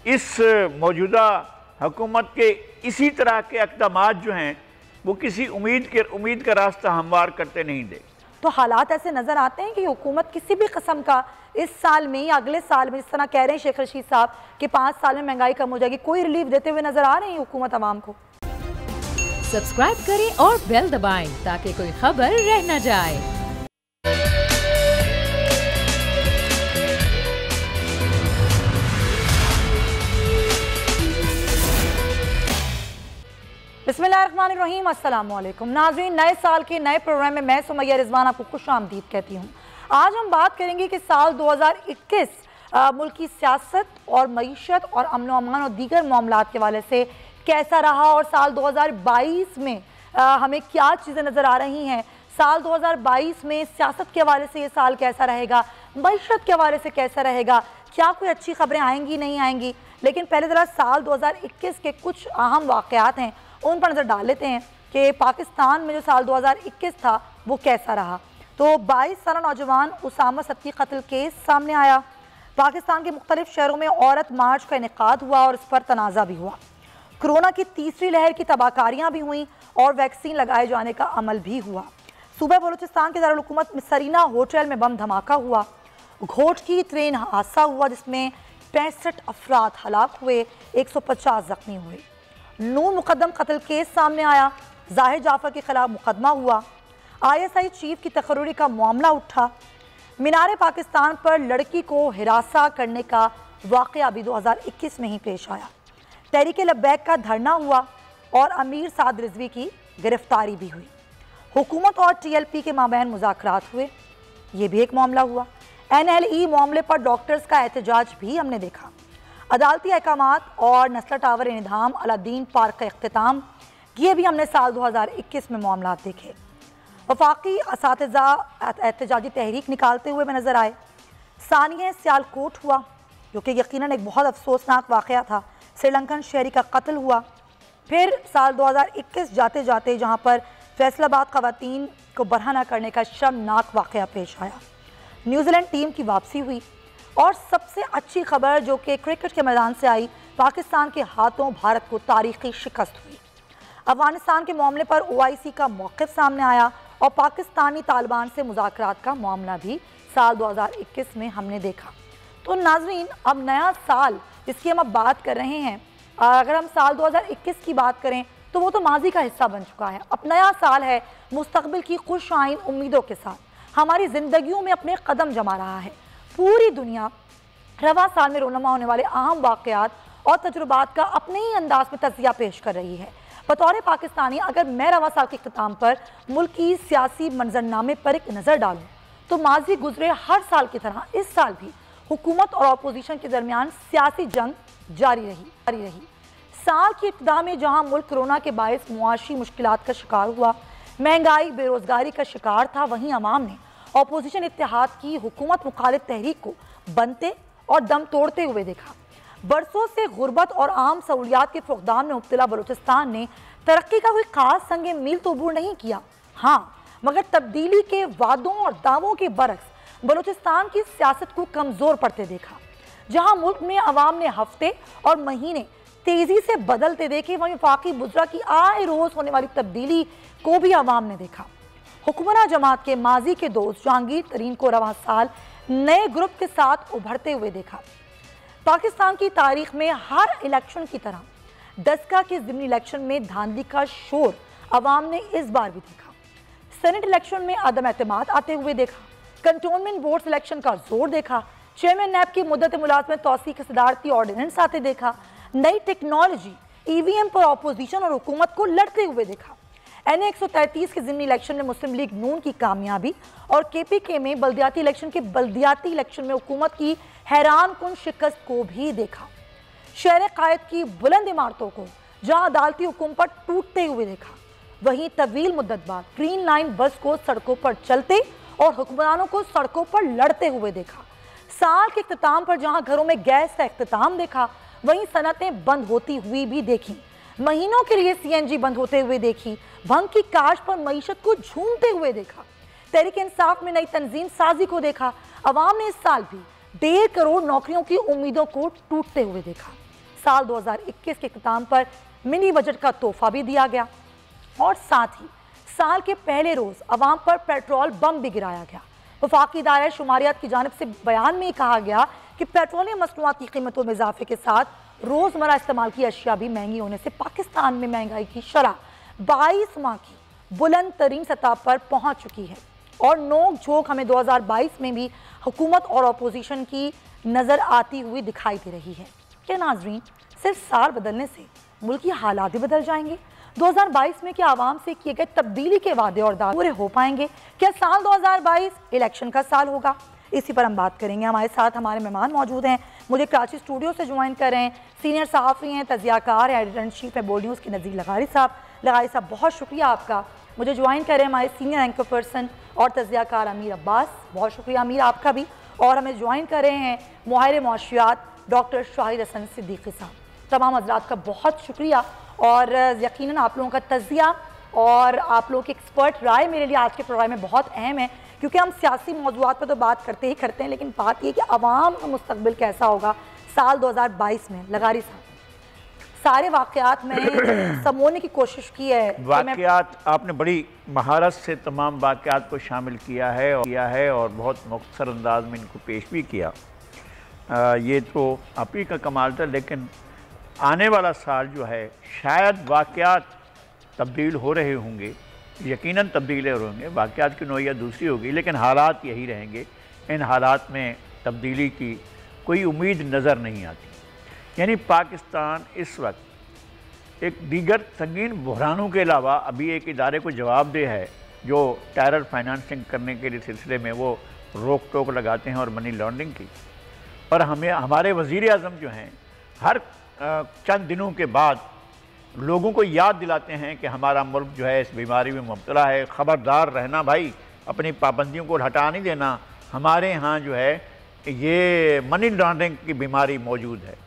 इस मौजूदा हुकूमत के इसी तरह के इक़दामात जो हैं वो किसी उम्मीद का रास्ता हमवार करते नहीं दे। तो हालात ऐसे नज़र आते हैं कि हुकूमत किसी भी किस्म का इस साल में या अगले साल में, जिस तरह कह रहे हैं शेख रशीद साहब कि 5 साल में महंगाई कम हो जाएगी, कोई रिलीफ देते हुए नजर आ रही है हुकूमत आवाम को? सब्सक्राइब करें और बेल दबाएं ताकि कोई खबर रह न जाए। बिस्मिल्लाहिर्रहमानिर्रहीम, अस्सलाम वालेकुम नाज़रीन। नए साल के नए प्रोग्राम में मैं सुमैया रिजवान आपको खुश आमदीद कहती हूँ। आज हम बात करेंगे कि साल 2021 मुल्क की सियासत और मईशत और अमन व अमान और दीगर मामलात के हवाले से कैसा रहा, और साल 2022 में हमें क्या चीज़ें नज़र आ रही हैं। साल 2022 में सियासत के हवाले से ये साल कैसा रहेगा, मईशत के हवाले से कैसा रहेगा, क्या कोई अच्छी खबरें आएंगी नहीं आएंगी। लेकिन पहले ज़रा साल 2021 के कुछ अहम वाक़यात हैं उन पर नज़र डाल लेते हैं कि पाकिस्तान में जो साल 2021 था वो कैसा रहा। तो 22 साल नौजवान उसामा सत्ती कत्ल केस सामने आया। पाकिस्तान के मुख्तलिफ शहरों में औरत मार्च का इनेकाद हुआ और इस पर तनाज़ा भी हुआ। कोरोना की तीसरी लहर की तबाहकारियाँ भी हुई और वैक्सीन लगाए जाने का अमल भी हुआ। सूबा बलूचिस्तान के दारुल हुकूमत सरीना होटल में बम धमाका हुआ। घोट की ट्रेन हादसा हुआ जिसमें 65 अफराद हलाक हुए, 150 जख्मी हुए। नूर मुकद्दम कत्ल केस सामने आया। जाहिर जाफर के खिलाफ मुकदमा हुआ। ISI चीफ की तकर्री का मामला उठा। मीनार पाकिस्तान पर लड़की को हिरासा करने का वाक़या भी 2021 में ही पेश आया। तहरीक लब्बैक का धरना हुआ और अमीर साद रिजवी की गिरफ्तारी भी हुई। हुकूमत और TLP के माबैन मुज़ाकरात हुए, ये भी एक मामला हुआ। NLE मामले पर डॉक्टर्स का एहतजाज भी हमने देखा। अदालती अहकामात और नस्ल टावर निज़ाम अलादीन पार्क का इख्तिताम, ये भी हमने साल 2021 में मामला देखे। वफाकी असातिज़ा एहतजाजी तहरीक निकालते हुए में नज़र आए। सानिया सियालकोट हुआ जो कि यकीनन एक बहुत अफसोसनाक वाक़या था। श्रीलंकन शहरी का कत्ल हुआ। फिर साल 2021 जाते जाते जहाँ पर फैसलाबाद ख़वातीन को बरहना करने का शर्मनाक वाक़या पेश आया। न्यूजीलैंड टीम की वापसी हुई और सबसे अच्छी खबर जो कि क्रिकेट के मैदान से आई, पाकिस्तान के हाथों भारत को तारीखी शिकस्त हुई। अफगानिस्तान के मामले पर OIC का मौक़िफ़ सामने आया और पाकिस्तानी तालिबान से मुज़ाकरात का मामला भी साल 2021 में हमने देखा। तो नाज़रीन, अब नया साल जिसकी हम अब बात कर रहे हैं, अगर हम साल 2021 की बात करें तो वो तो माजी का हिस्सा बन चुका है। अब नया साल है, मुस्तकबिल की खुश आइन उम्मीदों के साथ हमारी ज़िंदगियों में अपने कदम जमा रहा है। पूरी दुनिया रवा साल में रोनमा होने वाले अहम वाक़यात और तजुर्बात का अपने ही अंदाज में तज़किया पेश कर रही है। बतौर पाकिस्तानी अगर मैं रवा साल के इख्तिताम पर मुल्क की सियासी मंजरनामे पर एक नज़र डालूँ तो माजी गुजरे हर साल की तरह इस साल भी हुकूमत और अपोजिशन के दरमियान सियासी जंग जारी रही। साल की इब्तिदा में जहाँ मुल्क कोरोना के बायस मुआशी मुश्किलात का शिकार हुआ, महंगाई बेरोज़गारी का शिकार था, वहीं अवाम ने अपोजिशन इत्तेहाद की हुकूमत मुखालिफ तहरीक को बनते और दम तोड़ते हुए देखा। बरसों से गुर्बत और आम सहूलियात के फुकदान में मुब्तला बलूचिस्तान ने तरक्की का कोई खास संगे मील तो अबूर नहीं किया, हाँ, मगर तब्दीली के वादों और दावों के बरक्स बलूचिस्तान की सियासत को कमज़ोर पड़ते देखा। जहाँ मुल्क में अवाम ने हफ्ते और महीने तेज़ी से बदलते देखे, वहीं वफाकी बुज़रा की आए रोज़ होने वाली तब्दीली को भी अवाम ने देखा। हुक्मरान जमात के माजी के दोस्त जहांगीर तरीन को रवा साल नए ग्रुप के साथ उभरते हुए देखा। पाकिस्तान की तारीख में हर इलेक्शन की तरह दसका के ज़िमनी इलेक्शन में धांधली का शोर अवाम ने इस बार भी देखा। सेनेट इलेक्शन में अदम एतमाद आते हुए देखा। कंटोनमेंट बोर्ड इलेक्शन का जोर देखा। चेयरमैन नैब की मुद्दत मुलाजमत तौसीक के सदारती ऑर्डिनेंस आते देखा। नई टेक्नोलॉजी EVM पर अपोजिशन और हुकूमत को लड़ते हुए देखा। NA 133 के ज़िमनी इलेक्शन में मुस्लिम लीग नून की कामयाबी और KPK में बल्दियाती इलेक्शन में हुकूमत की हैरान कुन शिकस्त को भी देखा। शहर कायद की बुलंद इमारतों को जहां अदालती हुक्म पर टूटते हुए देखा, वहीं तवील मुद्दत बाद ग्रीन लाइन बस को सड़कों पर चलते और हुक्मरानों को सड़कों पर लड़ते हुए देखा। साल के इख्तिताम पर जहां घरों में गैस का इख्तिताम देखा, वहीं सनतें बंद होती हुई भी देखी। महीनों के लिए CNG बंद होते हुए देखी। भंग की काश पर मईशत को झूमते हुए देखा। तहरीक इंसाफ में नई तंजीम साजी को देखा। अवाम ने इस साल भी 1.5 करोड़ नौकरियों की उम्मीदों को टूटते हुए देखा। साल 2021 के इख्तिताम पर मिनी बजट का तोहफा भी दिया गया और साथ ही साल के पहले रोज अवाम पर पेट्रोल बम भी गिराया गया। वफाकी इदारे शुमारियात की जानिब से बयान में कहा गया कि पेट्रोलियम मसनूआत की कीमतों में इजाफे के साथ रोजमर्रा इस्तेमाल की अशिया भी महंगी होने से पाकिस्तान में महंगाई की शरह 22 माह की बुलंद तरीन सतह पर पहुंच चुकी है और नोक झोंक हमें 2022 में भी हुकूमत और अपोजिशन की नजर आती हुई दिखाई दे रही है। क्या नाजरीन, सिर्फ साल बदलने से मुल्क की हालात भी बदल जाएंगे? 2022 में क्या आवाम से किए गए तब्दीली के वादे और दावे पूरे हो पाएंगे? क्या साल 2022 इलेक्शन का साल होगा? इसी पर हम बात करेंगे। हमारे साथ हमारे मेहमान मौजूद हैं। मुझे कराची स्टूडियो से ज्वाइन कर रहे हैं सीनियर सहाफ़ी हैं, तजियाकार हैं, एडिटर इन चीफ है बोल्ड न्यूज़ के नज़ीर लगारी साहब। लगारी साहब, बहुत शुक्रिया आपका। मुझे ज्वाइन कर रहे हैं हमारे सीनियर एंकर पर्सन और तजियाकार अमीर अब्बास, बहुत शुक्रिया अमीर आपका भी। और हमें ज्वाइन कर रहे हैं माहिर मुआशियात डॉक्टर शाहिद हसन सिद्दीकी साहब। तमाम हज़रात का बहुत शुक्रिया और यकीनन आप लोगों का तजिया और आप लोगों की एक्सपर्ट राय मेरे लिए आज के प्रोग्राम में बहुत अहम है, क्योंकि हम सियासी मौज़ूआत पर तो बात करते ही करते हैं, लेकिन बात ये कि अवाम का मुस्तकबिल कैसा होगा साल 2022 में। लगारी साहब, सारे वाक़यात में समोने की कोशिश की है। वाक़यात आपने बड़ी महारत से तमाम वाक़यात को शामिल किया है और बहुत मुख्तसर अंदाज में इनको पेश भी किया। ये तो आप ही का कमाल था, लेकिन आने वाला साल जो है शायद वाक़यात तब्दील हो रहे होंगे, यकीनन तब्दील हो रहे होंगे, वाक़यात की नौइयत दूसरी होगी, लेकिन हालात यही रहेंगे। इन हालात में तब्दीली की कोई उम्मीद नज़र नहीं आती। यानी पाकिस्तान इस वक्त एक दीगर संगीन बहरानों के अलावा अभी एक इदारे को जवाबदेह है जो टेरर फाइनेंसिंग करने के सिलसिले में वो रोक टोक लगाते हैं और मनी लॉन्ड्रिंग की। और हमें हमारे वज़ीर आज़म जो हैं हर चंद दिनों के बाद लोगों को याद दिलाते हैं कि हमारा मुल्क जो है इस बीमारी में मुब्तला है, ख़बरदार रहना भाई, अपनी पाबंदियों को हटा नहीं देना, हमारे यहाँ जो है ये मनी लॉन्ड्रिंग की बीमारी मौजूद है।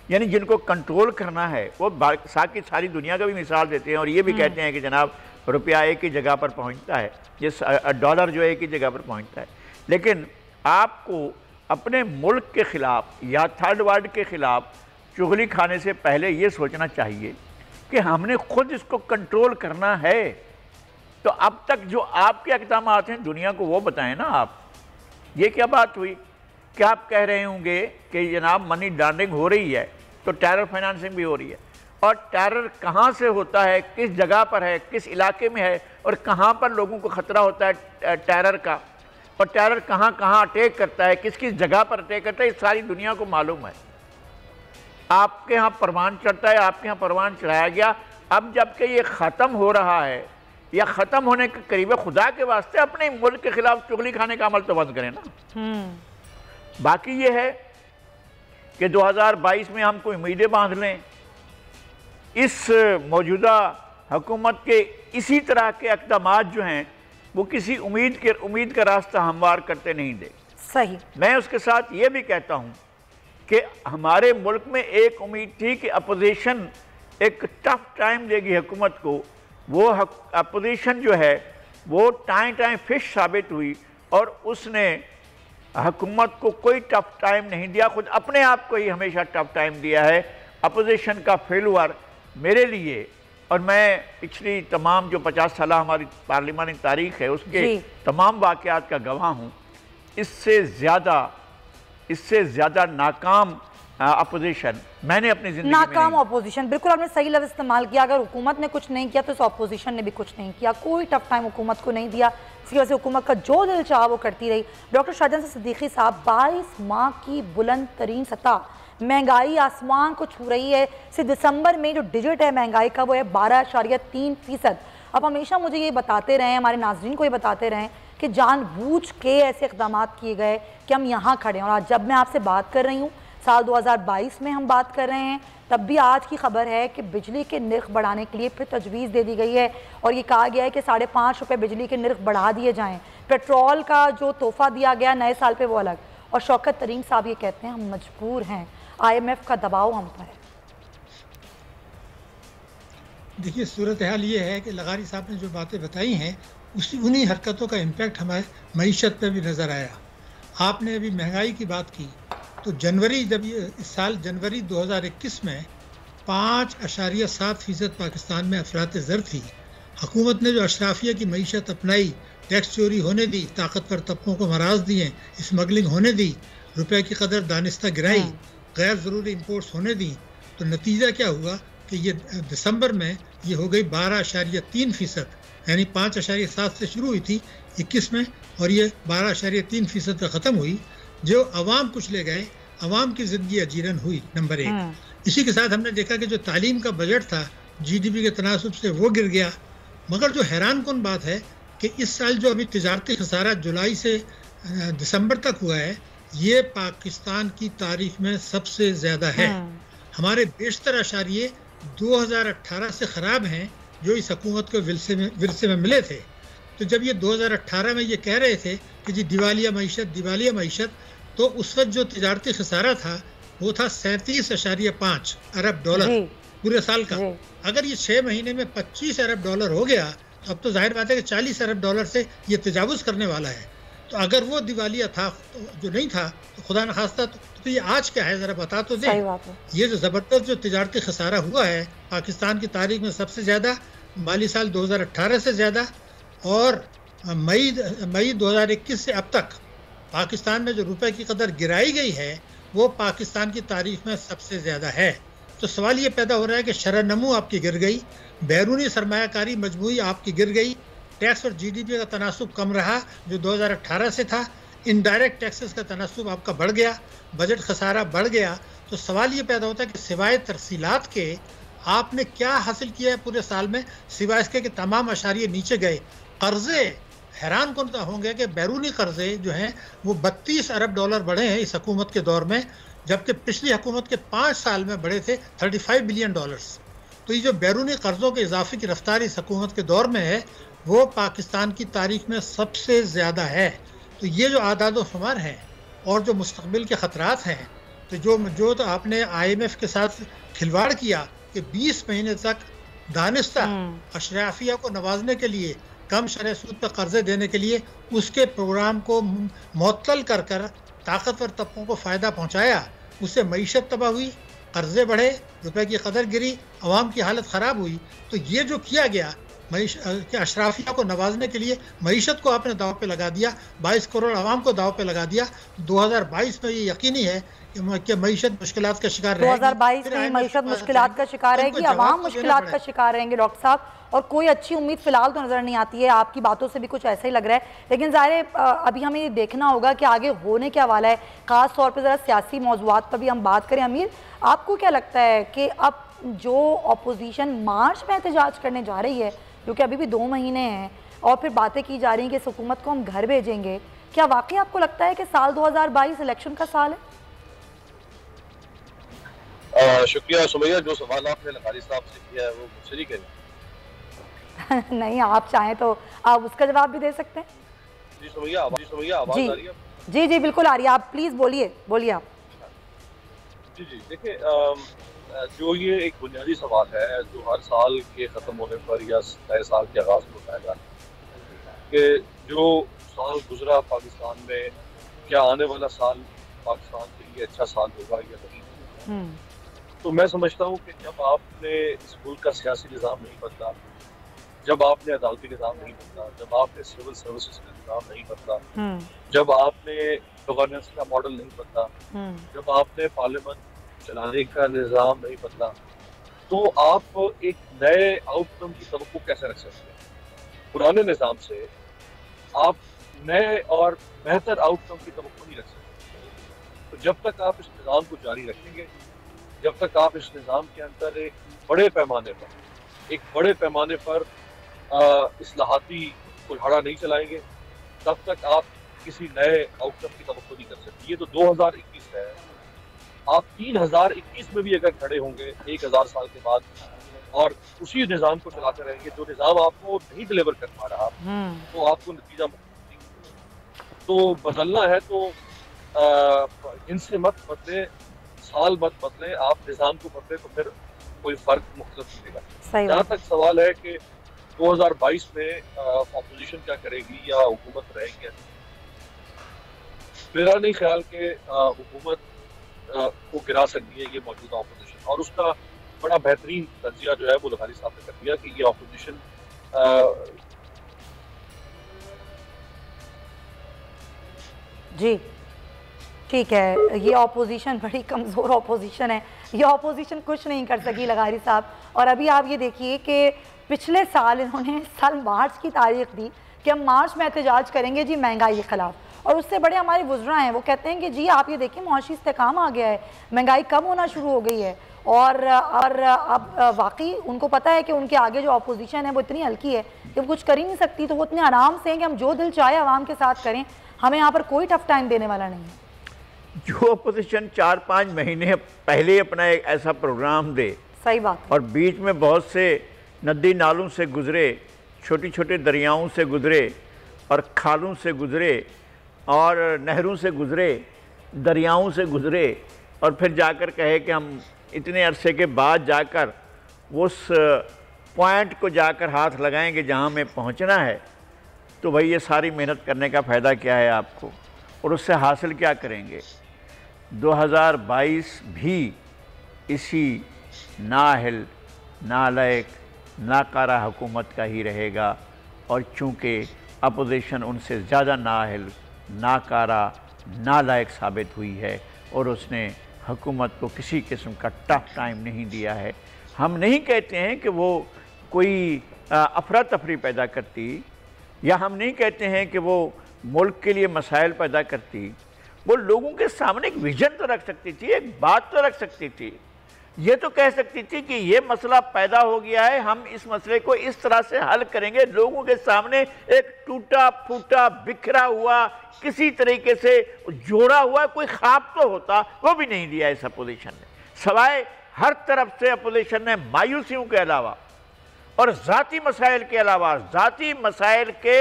यानी जिनको कंट्रोल करना है वो साकी सारी दुनिया का भी मिसाल देते हैं और ये भी कहते हैं कि जनाब रुपया एक ही जगह पर पहुँचता है, जिस डॉलर जो एक ही जगह पर पहुँचता है। लेकिन आपको अपने मुल्क के ख़िलाफ़ या थर्ड वर्ल्ड के ख़िलाफ़ चुगली खाने से पहले ये सोचना चाहिए कि हमने खुद इसको कंट्रोल करना है। तो अब तक जो आपके इक़दाम हैं दुनिया को वो बताएं ना। आप ये क्या बात हुई? क्या आप कह रहे होंगे कि जनाब मनी लॉन्ड्रिंग हो रही है तो टेरर फाइनेंसिंग भी हो रही है, और टेरर कहाँ से होता है, किस जगह पर है, किस इलाके में है, और कहाँ पर लोगों को ख़तरा होता है टेरर का, और टेरर कहाँ कहाँ अटैक करता है, किस किस जगह पर अटैक करता है, ये सारी दुनिया को मालूम है। आपके यहाँ परवान चढ़ता है, आपके यहाँ परवान चढ़ाया गया। अब जबकि ये ख़त्म हो रहा है या ख़त्म होने के करीब है, खुदा के वास्ते अपने मुल्क के ख़िलाफ़ चुगली खाने का अमल तो बंद करें ना। बाकी ये है कि 2022 में हम कोई उम्मीदें बांध लें, इस मौजूदा हुकूमत के इसी तरह के इक़दामात जो हैं वो किसी उम्मीद का रास्ता हमवार करते नहीं दे। सही। मैं उसके साथ ये भी कहता हूँ कि हमारे मुल्क में एक उम्मीद थी कि अपोजिशन एक टफ टाइम देगी हुकूमत को। वो अपोजिशन जो है वो टाइम फिश साबित हुई और उसने हुकूमत को कोई टफ टाइम नहीं दिया, खुद अपने आप को ही हमेशा टफ टाइम दिया है। अपोजिशन का फेलुअर मेरे लिए, और मैं पिछली तमाम जो 50 साल हमारी पार्लिमानी तारीख है उसके तमाम वाक़यात का गवाह हूँ, इससे ज़्यादा नाकाम अपोजिशन मैंने अपनी ज़िंदगी में नाकाम अपोजिशन, बिल्कुल आपने सही लफ्ज़ इस्तेमाल किया। अगर हुकूमत ने कुछ नहीं किया तो इस अपोजिशन ने भी कुछ नहीं किया, कोई टफ टाइम हुकूमत को नहीं दिया। इसकी वजह से हुकूमत का जो दिल चाहा वो करती रही। डॉक्टर शाहिद हसन सिद्दीकी साहब, 22 माह की बुलंद तरीन सतह, महंगाई आसमान को छू रही है। सिर्फ दिसंबर में जो डिजिट है महंगाई का वो है 12.3%। अब हमेशा मुझे ये बताते रहें, हमारे नाजरीन को ये बताते रहें कि जानबूझ के ऐसे इक़दाम किए गए कि हम यहाँ खड़े हैं। और आज जब मैं आपसे बात कर रही हूँ साल 2022 में हम बात कर रहे हैं, तब भी आज की खबर है कि बिजली के निर्ख बढ़ाने के लिए फिर तजवीज़ दे दी गई है और ये कहा गया है कि 5.5 रुपये बिजली के निर्ख बढ़ा दिए जाएं। पेट्रोल का जो तोहफा दिया गया नए साल पे वो अलग। और शौकत तरीन साहब ये कहते हैं हम मजबूर हैं, IMF का दबाव हम पर है। देखिए, सूरत हाल ये है कि लगारी साहब ने जो बातें बताई हैं उन्हीं हरकतों का इम्पैक्ट हमारे मईशत पर भी नज़र आया। आपने अभी महंगाई की बात की, तो जनवरी जब ये इस साल जनवरी 2021 में 5.7% पाकिस्तान में अफरात ज़र थी। हुकूमत ने जो अशराफिया की मईशत अपनाई, टैक्स चोरी होने दी, ताकतवर तबकों को मराज दिए, स्मगलिंग होने दी, रुपए की कदर दानिस्ता गिराई, गैर ज़रूरी इम्पोर्ट्स होने दी, तो नतीजा क्या हुआ कि ये दिसंबर में ये हो गई 12.3%, यानी 5.7 से शुरू हुई थी 21 में और ये 12.3% पर ख़त्म हुई। जो अवाम कुछ ले गए, अवाम की ज़िंदगी अजीरन हुई, नंबर 1। इसी के साथ हमने देखा कि जो तालीम का बजट था GDP के तनासुब से वो गिर गया। मगर जो हैरान कौन बात है कि इस साल जो अभी तिजारती खसारा जुलाई से दिसंबर तक हुआ है, ये पाकिस्तान की तारीख में सबसे ज़्यादा है। हमारे बेशतर अशारिये 2018 से ख़राब हैं जो इस हुकूमत को विरसे में मिले थे। तो जब ये 2018 में ये कह रहे थे कि जी दिवालिया मईशत, तो उस वक्त जो तिजारती खसारा था वो था 37.5 अरब डॉलर पूरे साल का। अगर ये 6 महीने में 25 अरब डॉलर हो गया तो अब तो जाहिर बात है कि 40 अरब डॉलर से ये तजावुज़ करने वाला है। तो अगर वो दिवालिया था तो जो नहीं था तो खुदा न खास्ता तो ये आज क्या है, ज़रा बता तो दे। ये जो ज़बरदस्त जो तिजारती खसारा हुआ है पाकिस्तान की तारीख में सबसे ज़्यादा, माली साल 2018 से ज़्यादा, और मई 2021 से अब तक पाकिस्तान में जो रुपए की कदर गिराई गई है वो पाकिस्तान की तारीख में सबसे ज़्यादा है। तो सवाल ये पैदा हो रहा है कि शरह नमू आपकी गिर गई, बैरूनी सरमायाकारी मजबूरी आपकी गिर गई, टैक्स और GDP का तनासुब कम रहा जो 2018 से था, इनडायरेक्ट टैक्सेस का तनासुब आपका बढ़ गया, बजट खसारा बढ़ गया। तो सवाल ये पैदा होता है कि सिवाय तरसीलात के आपने क्या हासिल किया है पूरे साल में, सिवाय इसके कि तमाम अशारिये नीचे गए। कर्जे, हैरान कौन होंगे कि बैरूनी कर्जे जो हैं वो 32 अरब डॉलर बढ़े हैं इस हुकूमत के दौर में, जबकि पिछली हुकूमत के 5 साल में बढ़े थे 35 बिलियन डॉलर्स। तो ये जो बैरूनी कर्ज़ों के इजाफे की रफ्तार इस हुकूमत के दौर में है वो पाकिस्तान की तारीख में सबसे ज़्यादा है। तो ये जो आदाद शुमार हैं और जो मुस्तक़बिल के ख़तरात हैं, तो जो तो आपने IMF के साथ खिलवाड़ किया कि 20 महीने तक दानिस्ता अशराफिया को नवाजने के लिए, कम शरह सूद पर कर्जे देने के लिए उसके प्रोग्राम को मुअत्तल कर ताकतवर तबकों को फ़ायदा पहुँचाया, उससे मईशत तबाह हुई, कर्जे बढ़े, रुपए की कदर गिरी, अवाम की हालत ख़राब हुई। तो ये जो किया गया कि अशराफिया को नवाजने के लिए मईशत को आपने दाव पे लगा दिया, 22 करोड़ अवाम को दाव पे लगा दिया। 2022 में ये यकीनी है कि मईशत मुश्किलात का शिकार रहेगी। 2022 में मईशत मुश्किलात का शिकार रहेगी, अवाम मुश्किलात का शिकार रहेंगे डॉक्टर साहब, और कोई अच्छी उम्मीद फिलहाल तो नज़र नहीं आती है। आपकी बातों से भी कुछ ऐसा ही लग रहा है, लेकिन ज़ाहिर अभी हमें ये देखना होगा कि आगे होने क्या वाला है। ख़ास तौर पर ज़रा सियासी मौज़ूआत पर भी हम बात करें। अमीर, आपको क्या लगता है कि अब जो अपोजिशन मार्च में एहतजाज करने जा रही है, जो कि अभी भी 2 महीने हैं, और फिर बातें की जा रही हैं कि इस हुकूमत को हम घर भेजेंगे, क्या वाकई आपको लगता है कि साल 2022 इलेक्शन का साल है? शुक्रिया सुमैया, जो सवाल आपने लगारी साहब से किया है वो मुझसे नहीं करें। नहीं, आप चाहें तो आप उसका जवाब भी दे सकते हैं। जी सुमैया, आवाज़ आ रही है? जी बिल्कुल आ रही है, आप प्लीज़ बोलिए आप। जी देखिए, जो ये एक बुनियादी सवाल है जो हर साल के ख़त्म होने पर या नए साल के आगाज़ में उठाया जाता है कि जो साल गुजरा पाकिस्तान में, क्या आने वाला साल पाकिस्तान के लिए अच्छा साल होगा या नहीं। तो मैं समझता हूँ कि जब आपने इस मुल्क का सियासी निज़ाम नहीं बदला, जब आपने अदालती निज़ाम नहीं बदला, जब आपने सिविल सर्विसेज का निज़ाम नहीं बदला, जब आपने गवर्नेंस का मॉडल नहीं बदला, जब आपने पार्लियामेंट चलाने का निज़ाम नहीं बदला, तो आप एक नए आउटकम की तवक्को कैसे रख सकते हैं? पुराने निज़ाम से आप नए और बेहतर आउटकम की तवक्को नहीं रख सकते। तो जब तक आप इस निज़ाम को जारी रखेंगे, जब तक आप इस निज़ाम के अंदर एक बड़े पैमाने पर इस्लाहाती कुल्हाड़ा नहीं चलाएंगे, तब तक आप किसी नए आउटकम की तवक्को नहीं कर सकते। ये तो 2021 है, आप 3021 में भी अगर खड़े होंगे 1000 साल के बाद और उसी निज़ाम को चलाते रहेंगे जो निज़ाम आपको नहीं डिलीवर कर पा रहा, तो आपको नतीजा तो बदलना है तो इनसे मत बदले, साल मत बदले, आप निज़ाम को बदले तो फिर कोई फर्क मुख्तलिफ मिलेगा। जहाँ तक सवाल है कि 2022 में अपोजिशन क्या करेगी या हुकूमत रहेगी, मेरा नहीं ख्याल कि हुकूमत को गिरा सकती है ये मौजूदा अपोजिशन। और उसका बड़ा बेहतरीन तजिया जो है वो लखारी साहब ने कर दिया कि ये अपोजिशन जी ठीक है, ये ऑपोजिशन बड़ी कमज़ोर ऑपोजिशन है, ये ऑपोजिशन कुछ नहीं कर सकी लगारी साहब। और अभी आप ये देखिए कि पिछले साल इन्होंने साल मार्च की तारीख दी कि हम मार्च में एहतजाज करेंगे जी महंगाई के ख़िलाफ़, और उससे बड़े हमारे वुज़रा हैं वो कहते हैं कि जी आप ये देखिए मुआशी इस्तेकाम आ गया है, महंगाई कम होना शुरू हो गई है। और अब वाकई उनको पता है कि उनके आगे जो अपोजिशन है वो इतनी हल्की है कि वो कुछ कर ही नहीं सकती, तो वो इतने आराम से हैं कि हम जो दिल चाहे आवाम के साथ करें, हमें यहाँ पर कोई टफ टाइम देने वाला नहीं है। जो अपोजिशन 4-5 महीने पहले अपना एक ऐसा प्रोग्राम दे, सही बात, और बीच में बहुत से नदी नालों से गुजरे, छोटी छोटे दरियाओं से गुजरे और खालों से गुजरे और नहरों से गुजरे, दरियाओं से गुजरे, और फिर जाकर कहे कि हम इतने अरसे के बाद जाकर उस पॉइंट को जाकर हाथ लगाएंगे जहां हमें पहुंचना है, तो भाई ये सारी मेहनत करने का फ़ायदा क्या है आपको, और उससे हासिल क्या करेंगे। 2022 भी इसी नाअहल, नालायक, नाकारा हुकूमत का ही रहेगा, और चूँकि अपोजिशन उनसे ज़्यादा नाअहल, नाकारा, नालायक साबित हुई है और उसने हुकूमत को किसी किस्म का टफ टाइम नहीं दिया है। हम नहीं कहते हैं कि वो कोई अफरा तफरी पैदा करती, या हम नहीं कहते हैं कि वो मुल्क के लिए मसाइल पैदा करती, वो लोगों के सामने एक विजन तो रख सकती थी, एक बात तो रख सकती थी, ये तो कह सकती थी कि ये मसला पैदा हो गया है, हम इस मसले को इस तरह से हल करेंगे। लोगों के सामने एक टूटा फूटा बिखरा हुआ किसी तरीके से जोड़ा हुआ कोई ख्वाब तो होता, वो भी नहीं दिया इस अपोजिशन ने। सवाए हर तरफ से अपोजिशन ने मायूसियों के अलावा और ज़ाती मसाइल के अलावा, ज़ाती मसाइल के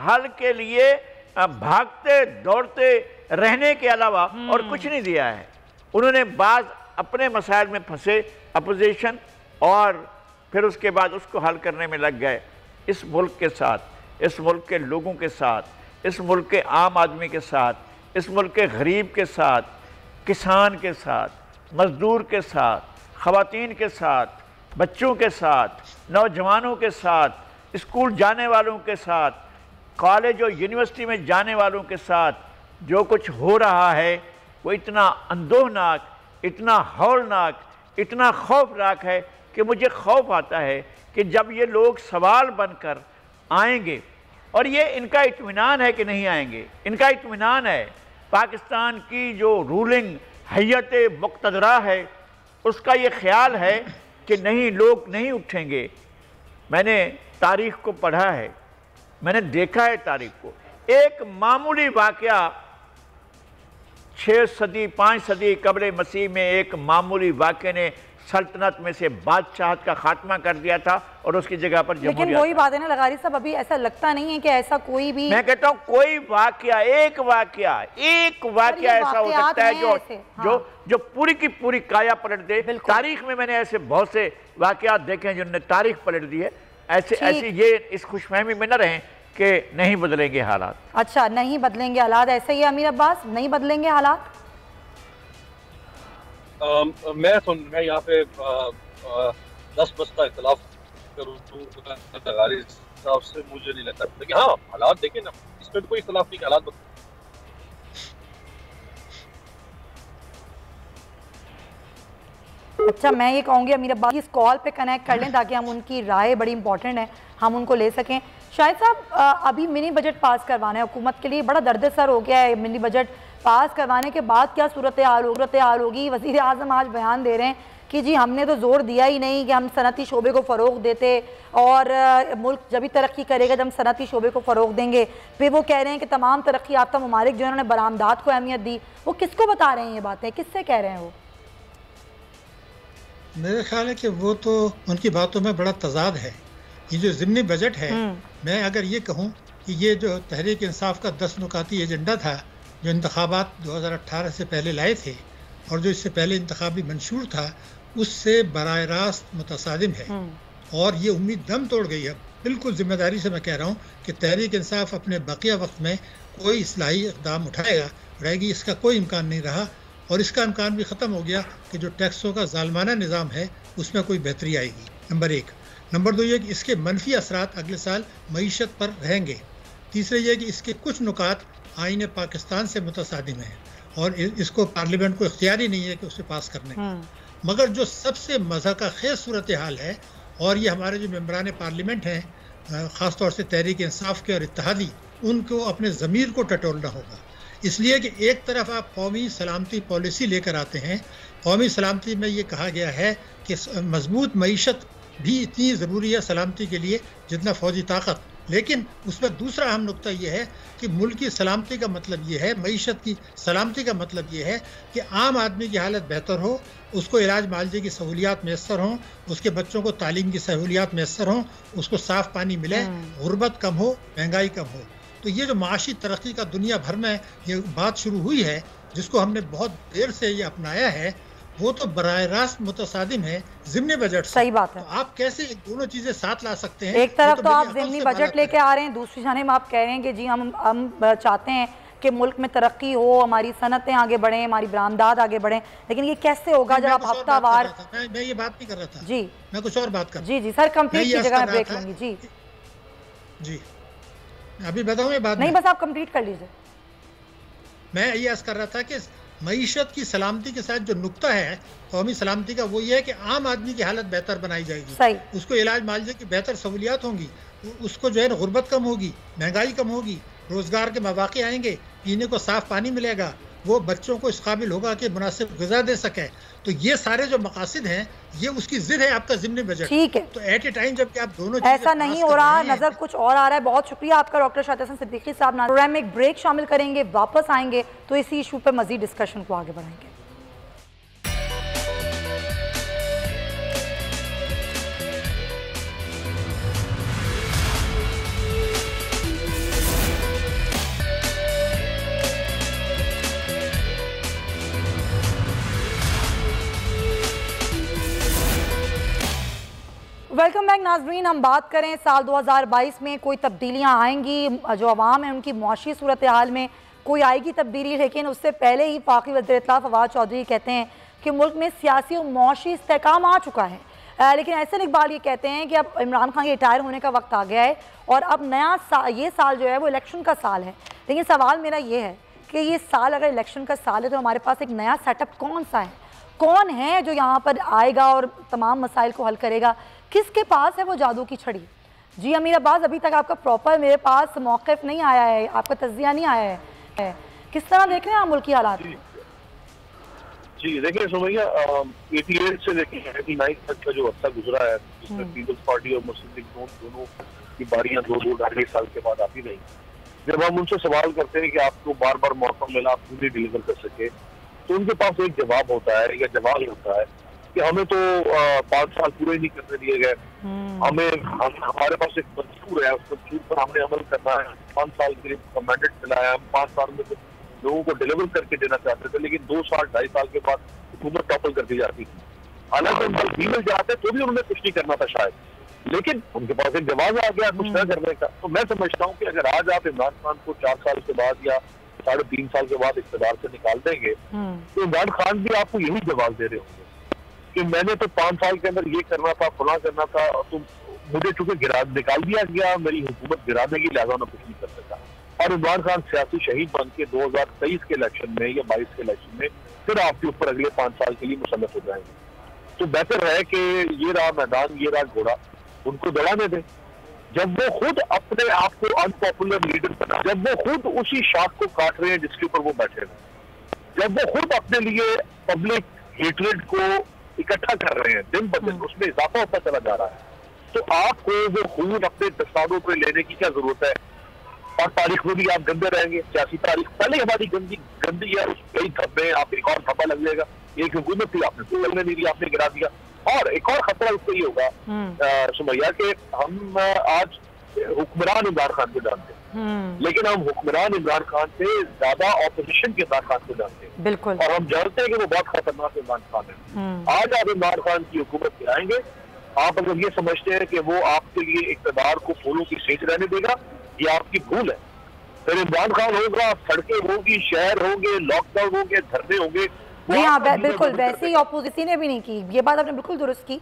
हल के लिए भागते दौड़ते रहने के अलावा और कुछ नहीं दिया है। उन्होंने बाज़ अपने मसाइल में फंसे अपोजिशन, और फिर उसके बाद उसको हल करने में लग गए। इस मुल्क के साथ, इस मुल्क के लोगों के साथ, इस मुल्क के आम आदमी के साथ, इस मुल्क के गरीब के साथ, किसान के साथ, मज़दूर के साथ, ख़वातीन के साथ, बच्चों के साथ, नौजवानों के साथ, स्कूल जाने वालों के साथ, कॉलेज और यूनिवर्सिटी में जाने वालों के साथ जो कुछ हो रहा है वो इतना अंदोहनाक, इतना हौलनाक, इतना खौफनाक है कि मुझे खौफ आता है कि जब ये लोग सवाल बनकर आएंगे, और ये इनका इत्मीनान है कि नहीं आएंगे, इनका इत्मीनान है, पाकिस्तान की जो रूलिंग हैयत मुक़्तदरा है उसका ये ख्याल है कि नहीं, लोग नहीं उठेंगे। मैंने तारीख़ को पढ़ा है, मैंने देखा है तारीख़ को। एक मामूली वाक़या 6 सदी 5 सदी कबल मसीह में एक मामूली वाक़े ने सल्तनत में से बादशाहत का खात्मा कर दिया था और उसकी जगह पर जमहूरियत। लेकिन वही बात है ना लगारी साहब, अभी ऐसा लगता नहीं है कि ऐसा कोई भी, मैं कहता हूँ कोई वाक़या, एक वाक़या ऐसा हो सकता है जो पूरी की पूरी काया पलट दे। तारीख में मैंने ऐसे बहुत से वाक़यात देखे हैं जिन्होंने तारीख पलट दी है। ऐसे ये इस खुशफहमी में न रहें कि नहीं बदलेंगे हालात। अच्छा, नहीं बदलेंगे हालात, ऐसे ही अमीर अब्बास, नहीं बदलेंगे हालात। मैं यहाँ पे 10 बस्ता इख्तलाफ करूँ साहब से, मुझे नहीं लगता, लेकिन हाँ हालात देखें ना, इसमें तो कोई इख्तलाफ नहीं, हालात अच्छा, मैं ये कहूँगी अमीर अब्बास इस कॉल पे कनेक्ट कर लें ताकि हम उनकी राय, बड़ी इंपॉर्टेंट है, हम उनको ले सकें। शाहिद साहब, अभी मिनी बजट पास करवाना है, हुकूमत के लिए बड़ा दर्द-ए-सर हो गया है। मिनी बजट पास करवाने के बाद क्या सूरत हाल होगी? वज़ीर आज़म आज बयान दे रहे हैं कि जी हमने तो जोर दिया ही नहीं कि हम सनती शोबे को फ़रोग़ देते, और मुल्क जब भी तरक्की करेगा जब हम सनती शोबे को फ़रोग़ देंगे। फिर वो कह रहे हैं कि तमाम तरक्की याफ्ता ममालिक जो उन्होंने बरामदात को अहमियत दी, वो किसको बता रहे हैं ये बातें, किससे कह रहे हैं वो? मेरे ख्याल है कि वो तो उनकी बातों में बड़ा तजाद है। ये जो ज़िमनी बजट है, मैं अगर ये कहूँ कि ये जो तहरीक इंसाफ का 10 नुकाती एजेंडा था जो इंतखाबात 2018 से पहले लाए थे और जो इससे पहले इंतखाबी मंशूर था, उससे बराह रास्त मुतसादिम है, और ये उम्मीद दम तोड़ गई है। बिल्कुल जिम्मेदारी से मैं कह रहा हूँ कि तहरीक इंसाफ अपने बकिया वक्त में कोई इस्लाही इक़दाम उठाएगी, इसका कोई इम्कान नहीं रहा। और इसका इम्कान भी ख़त्म हो गया कि जो टैक्सों का ज़ालमाना निज़ाम है उसमें कोई बेहतरी आएगी। नंबर 1। नंबर 2 ये कि इसके मनफी असरात अगले साल मईशत पर रहेंगे। तीसरा ये कि इसके कुछ नुकात आईन पाकिस्तान से मुतसादिम हैं और इसको पार्लियामेंट को इख्तियार ही नहीं है कि उसे पास करने का। मगर जो सबसे मज़ा का खेज सूरत हाल है, और ये हमारे जो मेम्बरान पार्लियामेंट हैं, ख़ास तौर से तहरीक इंसाफ के और इत्तेहादी, उनको अपने ज़मीर को टटोलना होगा। इसलिए कि एक तरफ आप कौमी सलामती पॉलिसी लेकर आते हैं, कौमी सलामती में ये कहा गया है कि मजबूत मईशत भी इतनी ज़रूरी है सलामती के लिए जितना फ़ौजी ताकत, लेकिन उसमें दूसरा अहम नुक्ता यह है कि मुल्क की सलामती का मतलब ये है, मईशत की सलामती का मतलब ये है कि आम आदमी की हालत बेहतर हो, उसको इलाज मालजे की सहूलियात मैसर हों, उसके बच्चों को तालीम की सहूलियात मैसर हों, उसको साफ़ पानी मिले, गुर्बत कम हो, महंगाई कम हो। तो ये जो माशी तरक्की का दुनिया भर में ये बात शुरू हुई है, जिसको हमने बहुत देर से ये अपनाया है, वो तो बराह रास्त मुतसादिम है ज़िमनी बजट। सही बात है। तो आप कैसे दोनों चीज़ें साथ ला सकते हैं? एक तरफ तो आप ज़िमनी बजट लेके आ रहे हैं, दूसरी जानिब आप कह रहे हैं कि जी हम चाहते हैं कि मुल्क में तरक्की हो, हमारी सनतें आगे बढ़ें, हमारी बरामदात आगे बढ़ें, लेकिन ये कैसे होगा जब आप हफ्तावार। मैं ये बात नहीं कर रहा था जी, मैं कुछ और बात कर। जी जी सर, कंप्लीट की जगह ब्रेक लूंगी। जी जी अभी बताऊँ ये बात? नहीं, बस आप कंप्लीट कर लीजिए। मैं ये अर्ज़ कर रहा था कि मईशत की सलामती के साथ जो नुक्ता है कौमी सलामती का, वो ये है कि आम आदमी की हालत बेहतर बनाई जाएगी। सही। उसको इलाज मालजे की बेहतर सहूलियात होंगी, उसको जो है ना गुर्बत कम होगी, महंगाई कम होगी, रोज़गार के मौक़े आएंगे, पीने को साफ़ पानी मिलेगा, वो बच्चों को इस काबिल होगा कि मुनासिब ग़िज़ा दे सके। तो ये सारे जो मकासद हैं, ये उसकी ज़िद है आपका ज़िमनी बजट। ठीक है। तो एट ए टाइम जबकि आप दोनों ऐसा नहीं हो रहा, नज़र कुछ और आ रहा है। बहुत शुक्रिया आपका डॉक्टर शातिर हसन सिद्दीकी साहब। प्रोग्राम में एक ब्रेक शामिल करेंगे, वापस आएंगे तो इसी इशू पर मज़ीद डिस्कशन को आगे बढ़ाएंगे। वेलकम बैक नाजरीन। हम बात करें साल 2022 में कोई तब्दीलियां आएंगी, जो अवाम है उनकी मुआशी सूरत हाल में कोई आएगी तब्दीली, लेकिन उससे पहले ही वफाकी वज़ीर इत्तलाफ़ फवाद चौधरी कहते हैं कि मुल्क में सियासी और मुआशी इस्तेहकाम आ चुका है। लेकिन एहसन इकबाल ये कहते हैं कि अब इमरान खान के रिटायर होने का वक्त आ गया है और अब नया ये साल जो है वो इलेक्शन का साल है। लेकिन सवाल मेरा ये है कि ये साल अगर इलेक्शन का साल है तो हमारे पास एक नया सेटअप कौन सा है, कौन है जो यहाँ पर आएगा और तमाम मसाइल को हल करेगा, किसके पास है वो जादू की छड़ी? जी अमीर अब्बास, अभी तक आपका प्रॉपर मेरे पास मौक़िफ़ नहीं आया है, आपका तज़किया नहीं आया है, किस तरह देख रहे हैं आप मुल्की हालात? जी देखिए सुमैया, 88 से लेकर 99 तक का जो अर्सा गुजरा है, जिसमें पीपल्स पार्टी और मुस्लिम लीग दोनों की बारियां 2-2 साल के बाद आती रही। जब हम उनसे सवाल करते हैं कि आपको बार बार मौका मिला, आप पूरी डिलीवर कर सके, तो उनके पास एक जवाब होता है या जवाब होता है कि हमें तो 5 साल पूरे नहीं करने दिए गए, हमारे पास एक मंशूर है, उस मंशूर पर हमने अमल करना है, 5 साल के लिए मैंडेट मिलाया, हम 5 साल में लोगों को डिलीवर करके देना चाहते थे, लेकिन 2 साल 2.5 साल के बाद हुकूमत टॉपल कर दी जाती थी। हालांकि उन पर मिल जाते तो भी उन्होंने कुछ नहीं करना था शायद, लेकिन उनके पास एक जवाब आ गया कुछ न करने का। तो मैं समझता हूँ कि अगर आज आप इमरान खान को 4 साल के बाद या 3.5 साल के बाद इक़्तिदार से निकाल देंगे, तो इमरान खान भी आपको यही जवाब दे रहे होंगे कि मैंने तो 5 साल के अंदर ये करना था, फला करना था, तो मुझे चूंकि निकाल दिया गया, मेरी हुकूमत गिराने की, लिहाजा मैं कुछ नहीं कर सका। और इमरान खान सियासी शहीद बन के 2023 के इलेक्शन में या 22 के इलेक्शन में फिर आपके ऊपर अगले 5 साल के लिए मुसल्लत हो जाएंगे। तो बेहतर है कि ये रहा मैदान, ये रहा घोड़ा, उनको दौड़ाने दें। जब वो खुद अपने आप को अनपॉपुलर लीडर बना, जब वो खुद उसी शाख को काट रहे हैं जिसके ऊपर वो बैठे हैं, जब वो खुद अपने लिए पब्लिक हेट्रेड को इकट्ठा कर रहे हैं, दिन ब दिन उसमें इजाफा होता चला जा रहा है, तो आपको वो खून अपने दस्तानों पर लेने की क्या जरूरत है? और तारीख में भी आप गंदे रहेंगे, सियासी तारीख पहले हमारी गंदी है, उस कई धब्बे, आप एक और धब्बा लग जाएगा। एक हुकूमत थी, आपने तो लगने नहीं दी, आपने गिरा दिया। और एक और खतरा उसको ये होगा सुमैया के हम आज हुक्मरान इमरान खान को जानते हैं, लेकिन हम हुक्मरान इमरान खान से ज्यादा ऑपोजिशन के इमरान खान को जानते हैं। बिल्कुल। और हम जानते हैं कि वो बहुत खतरनाक इमरान खान है। आज आप इमरान खान की हुकूमत गिराएंगे, आप अगर ये समझते हैं कि वो आपके लिए इक़्तिदार को फूलों की सेंच रहने देगा, ये आपकी भूल है। फिर इमरान खान होगा, सड़कें होंगी, शहर होंगे, लॉकडाउन होंगे, धरने होंगे, जी हाँ, बिल्कुल वैसे ही ऑपोजिशन ने भी नहीं की, ये बात आपने बिल्कुल दुरुस्त की।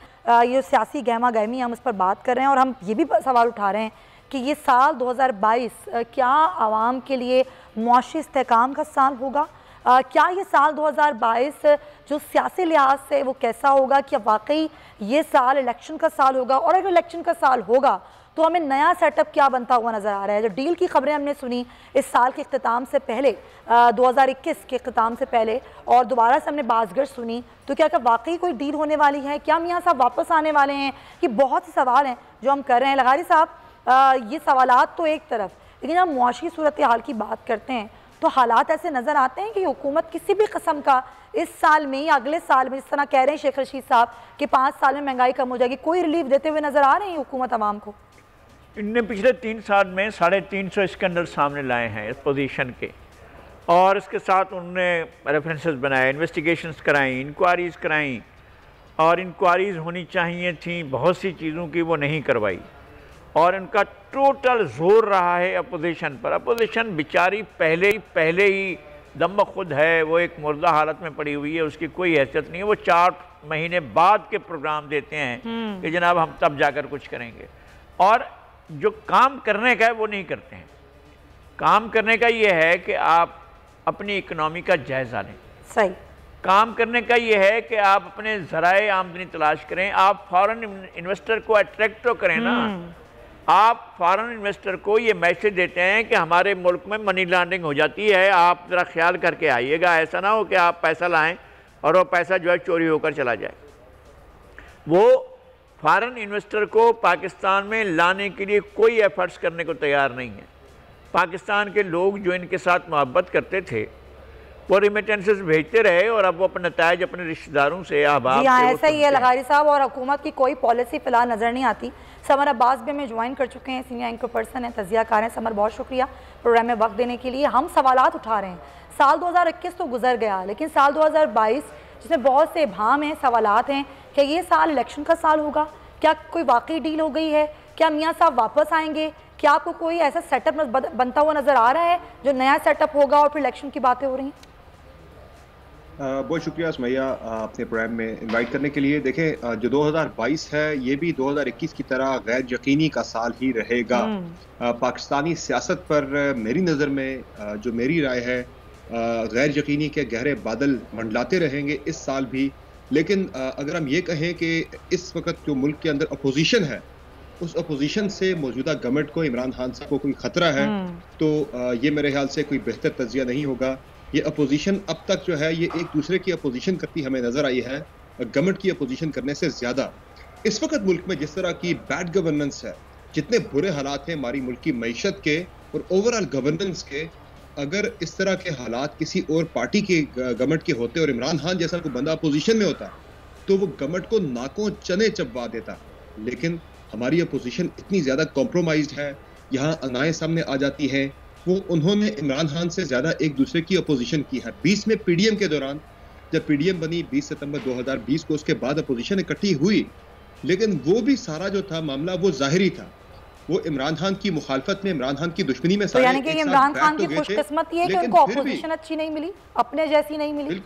ये सियासी गहमा गहमी हम उस पर बात कर रहे हैं और हम ये भी सवाल उठा रहे हैं कि ये साल 2022 क्या आवाम के लिए मुआशी इस्तेहकाम का साल होगा? क्या ये साल 2022 जो सियासी लिहाज से वो कैसा होगा? क्या वाकई ये साल इलेक्शन का साल होगा? और अगर इलेक्शन का साल होगा तो हमें नया सेटअप क्या बनता हुआ नज़र आ रहा है? जो डील की खबरें हमने सुनी इस साल के अख्ताम से पहले, 2021 के अख्ताम से पहले, और दोबारा से हमने बाज़गश सुनी, तो क्या वाकई कोई डील होने वाली है? क्या मियाँ साहब वापस आने वाले हैं? ये बहुत से सवाल हैं जो हम कर रहे हैं। लगारी साहब, ये सवालात तो एक तरफ, लेकिन हम मुआशी सूरत हाल की बात करते हैं तो हालात ऐसे नज़र आते हैं कि हुकूमत किसी भी किस्म का इस साल में या अगले साल में, जिस तरह कह रहे हैं शेख रशीद साहब कि 5 साल में महंगाई कम हो जाएगी, कोई रिलीफ देते हुए नज़र आ रहे हैं हुकूमत आवाम को? इनने पिछले 3 साल में 350 स्कैंडल सामने लाए हैं इस पोजीशन के, और इसके साथ उन्होंने रेफरेंसेस बनाए, इन्वेस्टिगेशंस कराई, इंक्वायरीज़ कराई, और इंक्वायरीज़ होनी चाहिए थी बहुत सी चीज़ों की, वो नहीं करवाई। और इनका टोटल जोर रहा है अपोजिशन पर। अपोजिशन बेचारी पहले ही दम खुद है, वो एक मुर्दा हालत में पड़ी हुई है, उसकी कोई हैसियत नहीं है। वो 4 महीने बाद के प्रोग्राम देते हैं कि जनाब हम तब जाकर कुछ करेंगे, और जो काम करने का है वो नहीं करते हैं। काम करने का ये है कि आप अपनी इकनॉमी का जायज़ा लें। सही। काम करने का ये है कि आप अपने ज़राए आमदनी तलाश करें, आप फॉरेन इन्वेस्टर को अट्रैक्ट तो करें ना। आप फॉरेन इन्वेस्टर को ये मैसेज देते हैं कि हमारे मुल्क में मनी लॉन्ड्रिंग हो जाती है, आप ज़रा ख्याल करके आइएगा। ऐसा ना हो कि आप पैसा लाएं और वो पैसा जो है चोरी होकर चला जाए। वो फॉरेन इन्वेस्टर को पाकिस्तान में लाने के लिए कोई एफर्ट्स करने को तैयार नहीं है। पाकिस्तान के लोग जो इनके साथ मोहब्बत करते थे वो रिमिटेंसेस भेजते रहे, और अब वो अपने नतायज अपने रिश्तेदारों से अहबाब। जी हाँ, ऐसा ही है लगारी साहब, और हुकूमत की कोई पॉलिसी फिलहाल नज़र नहीं आती। समर अब्बास भी हमें ज्वाइन कर चुके हैं, सीनियर एंकर पर्सन है, तजियाकार हैं। समर, बहुत शुक्रिया प्रोग्राम में वक्त देने के लिए। हम सवालात उठा रहे हैं, साल 2021 तो गुजर गया, लेकिन साल 2022 जिसमें बहुत से इबाम हैं, सवालात हैं कि ये साल इलेक्शन का साल होगा? क्या कोई वाकई डील हो गई है? क्या मियाँ साहब वापस आएंगे? क्या आपको कोई ऐसा सेटअप बनता हुआ नज़र आ रहा है जो नया सेटअप होगा और फिर इलेक्शन की बातें हो रही हैं? बहुत शुक्रिया सुमैया अपने प्रोग्राम में इनवाइट करने के लिए। देखें, जो 2022 है ये भी 2021 की तरह गैर यकीनी का साल ही रहेगा। पाकिस्तानी सियासत पर मेरी नज़र में जो मेरी राय है, गैर यकीनी के गहरे बादल मंडलाते रहेंगे इस साल भी। लेकिन अगर हम ये कहें कि इस वक्त जो मुल्क के अंदर अपोजिशन है, उस अपोजिशन से मौजूदा गवर्नमेंट को, इमरान खान साहब को कोई ख़तरा है, तो ये मेरे ख्याल से कोई बेहतर तज्जिया नहीं होगा। ये अपोजिशन अब तक जो है ये एक दूसरे की अपोजिशन करती हमें नज़र आई है, गवर्नमेंट की अपोजिशन करने से ज़्यादा। इस वक्त मुल्क में जिस तरह की बैड गवर्नेंस है, जितने बुरे हालात हैं हमारी मुल्क की मईशत के और ओवरऑल गवर्नेंस के, अगर इस तरह के हालात किसी और पार्टी के गवर्नमेंट के होते और इमरान खान जैसा कोई बंदा अपोजिशन में होता तो वो गवर्नमेंट को नाकों चने चबवा देता। लेकिन हमारी अपोजिशन इतनी ज़्यादा कॉम्प्रोमाइज्ड है, यहाँ अनाएं सामने आ जाती हैं। वो उन्होंने इमरान खान से ज़्यादा एक दूसरे की अपोजिशन की है। 20 में पीडीएम के दौरान जब पीडीएम बनी 20 सितंबर 2020 को, उसके बाद अपोजिशन इकट्ठी हुई, लेकिन वो भी सारा जो था मामला वो ज़ाहिरी था। वो इमरान खान की मुखालफत में, इमरान खान की दुश्मनी में, तो यानी कि इमरान खान की खुशकिस्मत ये है कि उनको अपोजिशन अच्छी नहीं मिली, अपने जैसी नहीं मिली।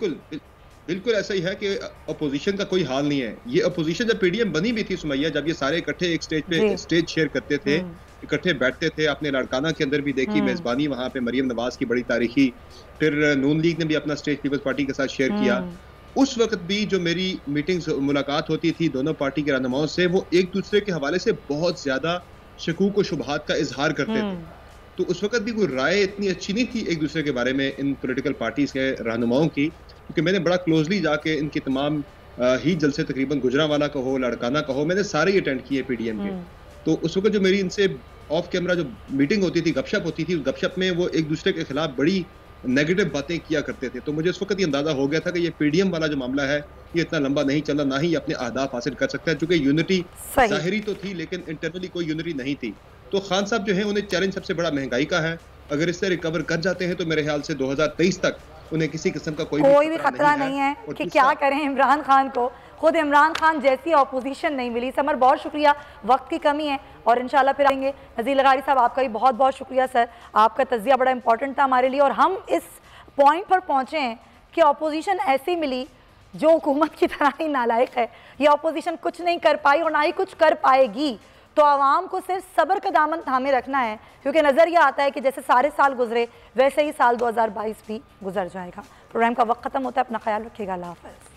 बिल्कुल ऐसा ही है कि अपोजिशन का कोई हाल नहीं है। ये अपोजिशन जब पीडीएम बनी भी थी सुमैया, जब ये सारे इकट्ठे एक स्टेज पे स्टेज शेयर करते थे, इकट्ठे बैठते थे। आपने लाड़काना के अंदर भी देखी मेजबानी, वहां पे मरियम नवाज की बड़ी तारीखी, फिर नून लीग ने भी अपना स्टेज पीपल्स पार्टी के साथ शेयर किया। उस वक्त भी जो मेरी मीटिंग्स, मुलाकात होती थी दोनों पार्टी के रहनुमाओं से, वो एक दूसरे के हवाले से बहुत ज्यादा शकूक और शुबहात का इजहार करते थे। तो उस वक्त भी कोई राय इतनी अच्छी नहीं थी एक दूसरे के बारे में इन पॉलिटिकल पार्टीज के रहनुमाओं की, क्योंकि मैंने बड़ा क्लोजली जाके इनकी तमाम ही जलसे, तकरीबन गुजरांवाला का हो, लाड़काना का हो, मैंने सारे ही अटेंड किए पीडीएम के। तो उस वक्त जो मेरी इनसे ऑफ कैमरा जो मीटिंग होती थी, गपशप होती थी, उस गपशप में वो एक दूसरे के खिलाफ बड़ी नेगेटिव बातें किया करते थे। तो मुझे उस वक्त ये अंदाजा हो गया था कि ये पीडीएम वाला जो मामला है ये इतना लंबा नहीं चलना, ना ही अपने अहदाफ हासिल कर सकता है। चूंकि यूनिटी जाहिरी तो थी लेकिन इंटरनली कोई यूनिटी नहीं थी। तो खान साहब जो है, उन्हें चैलेंज सबसे बड़ा महंगाई का है। अगर इससे रिकवर कर जाते हैं तो मेरे ख्याल से 2023 तक उन्हें किसी किस्म का कोई भी खतरा नहीं है कि क्या करें इमरान खान को। खुद इमरान खान जैसी ऑपोजिशन नहीं मिली। समर, बहुत शुक्रिया, वक्त की कमी है और इंशाल्लाह फिर आएंगे। नज़ीर लगारी साहब, आपका भी बहुत बहुत शुक्रिया सर, आपका तज्जिया बड़ा इंपॉर्टेंट था हमारे लिए, और हम इस पॉइंट पर पहुँचे हैं कि अपोजिशन ऐसी मिली जो हुकूमत की तरह ही नालायक है। ये अपोजिशन कुछ नहीं कर पाई और ना ही कुछ कर पाएगी। तो आवाम को सिर्फ सब्र का दामन थामे रखना है, क्योंकि नज़र यह आता है कि जैसे सारे साल गुजरे वैसे ही साल 2022 भी गुजर जाएगा। प्रोग्राम का वक्त ख़त्म होता है। अपना ख्याल रखिएगा। अल्लाह हाफ़िज़।